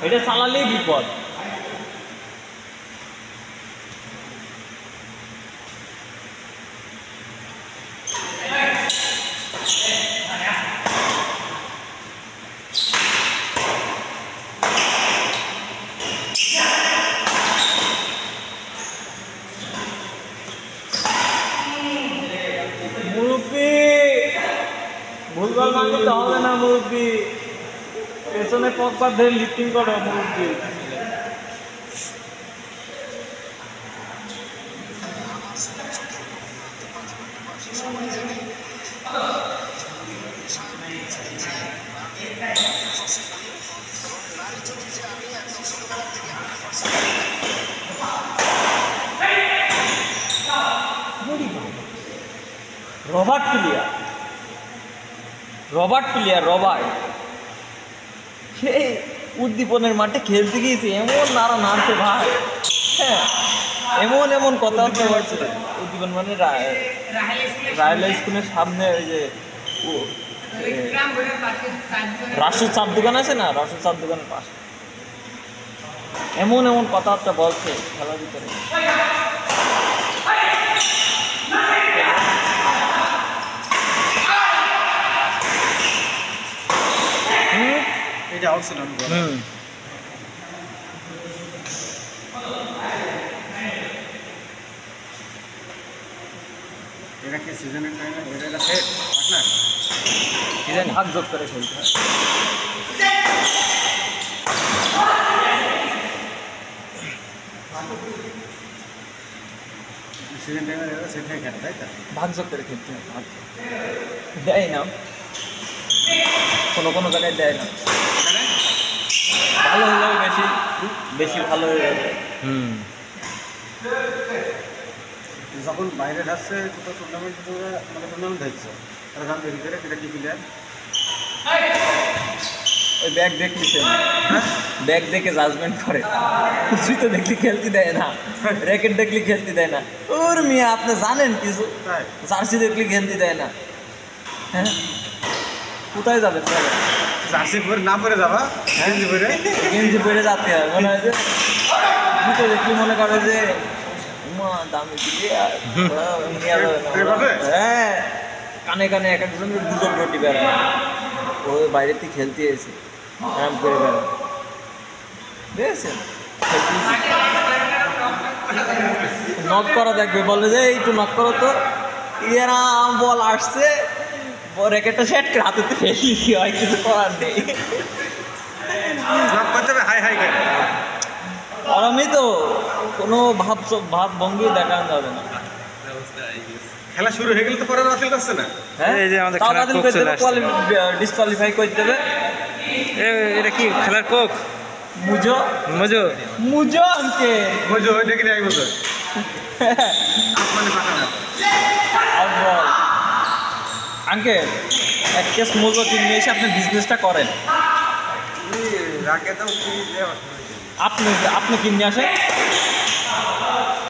এটা চালালেই বিপদ। মুরব্বি ভুলভাল মানতে হবে না মুরব্বি, পেছনে পথবার ধরে লিফটিং করো মুরব্বি। রবার্ট প্লেয়ার রবার্ট সেই উদ্দীপনের মাঠে খেলতে গিয়েছে, এমন নাড়া নাড়ছে ভাই, হ্যাঁ এমন কথাবার্তা বলছে। উদ্দীপন মানে রায়লা স্কুলের সামনে ওই যে রাসুর চার দোকান আছে না, রাসুর চার দোকানের পাশে এমন কথাবার্তা বলছে খেলার ভিতরে। এটা আউট ছিল। এটা কি সিজনের টাইমে এটা সেট পার্টনার সিজন হাত যোগ করে খেলতে হয়। সিজন টাইমে এটা সেট হয়ে খেলে, তাই তো? ভাগ যোগ করে খেলতে হয়, ভাগ দেয় না কোনো জায়গায় দেয় না। ভালো হলেও বেশি ভালো হয়ে যাবে। যখন বাইরে যাচ্ছে কোথাও টুর্নামেন্ট মানে টুর্নামেন্ট হচ্ছে তারা জানবে ভিতরে এটা কি প্লেয়ার, ওই ব্যাগ দেখলিছে, ব্যাগ দেখে জাজমেন্ট করে। জুতো দেখলি খেলতে দেয় না, র্যাকেট দেখলি খেলতে দেয় না। ওর মিয়া আপনি জানেন কিছু, জার্সি দেখলি খেলতে দেয় না। হ্যাঁ কোথায় যাবেন? জার্সি পরে না পরে যাবা, গেঞ্জি পরে যেতে হয়। মনে হয় যে জুতো দেখলি মনে করে যে দামি দিলে হ্যাঁ, কানে এক একজনের গুজব রটি বেড়ায়, ও বাইরে থেকে খেলতে এসে আরাম করে বেড়ায়, বুঝেছেন? নক করা দেখবে, বলে যে একটু নক করো তো, ইয়েরা বল আসছে, র্যাকেটটা সেট করে হাতে ফেলি হয়, কিছু করার নেই। আরামই তো, কোনো ভাব ভঙ্গি দেখানো যাবে না। খেলা শুরু হয়ে গেলে তো পরে বাতিল করছে না। হ্যাঁ, এই যে আমাদের খেলার কোচ চলে আসছে, ডিসকোয়ালিফাই করতে হবে। এটা কি খেলার কোক? মুজো আঙ্কে মুজো ওইটা কি আই বছর মানে পাটা না আউটবল আঙ্কে এক কেস মুজো কিনে এসে আপনি বিজনেসটা করেন। রাখে দাও কি আপনি কিনে আসেন।